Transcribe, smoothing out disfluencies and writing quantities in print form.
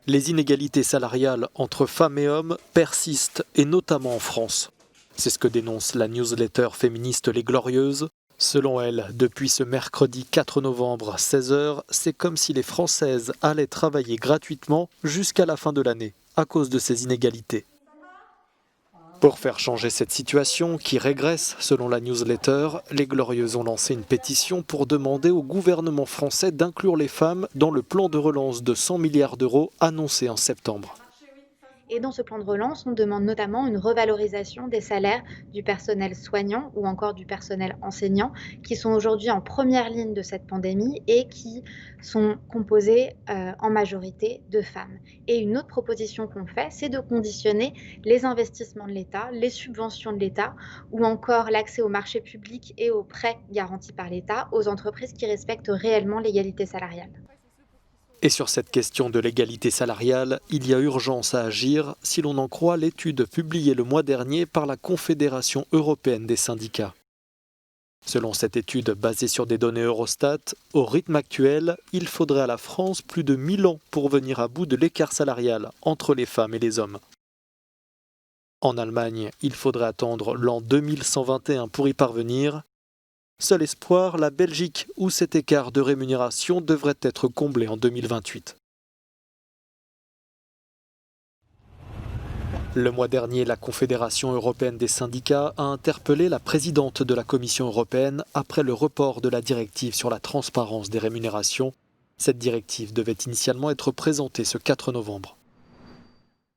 Les inégalités salariales entre femmes et hommes persistent, et notamment en France. C'est ce que dénonce la newsletter féministe Les Glorieuses. Selon elle, depuis ce mercredi 4 novembre à 16 h, c'est comme si les Françaises allaient travailler gratuitement jusqu'à la fin de l'année, à cause de ces inégalités. Pour faire changer cette situation, qui régresse selon la newsletter, les Glorieuses ont lancé une pétition pour demander au gouvernement français d'inclure les femmes dans le plan de relance de 100 milliards d'euros annoncé en septembre. Et dans ce plan de relance, on demande notamment une revalorisation des salaires du personnel soignant ou encore du personnel enseignant qui sont aujourd'hui en première ligne de cette pandémie et qui sont composés en majorité de femmes. Et une autre proposition qu'on fait, c'est de conditionner les investissements de l'État, les subventions de l'État ou encore l'accès aux marchés publics et aux prêts garantis par l'État aux entreprises qui respectent réellement l'égalité salariale. Et sur cette question de l'égalité salariale, il y a urgence à agir si l'on en croit l'étude publiée le mois dernier par la Confédération européenne des syndicats. Selon cette étude basée sur des données Eurostat, au rythme actuel, il faudrait à la France plus de 1000 ans pour venir à bout de l'écart salarial entre les femmes et les hommes. En Allemagne, il faudrait attendre l'an 2121 pour y parvenir. Seul espoir, la Belgique, où cet écart de rémunération devrait être comblé en 2028. Le mois dernier, la Confédération européenne des syndicats a interpellé la présidente de la Commission européenne après le report de la directive sur la transparence des rémunérations. Cette directive devait initialement être présentée ce 4 novembre.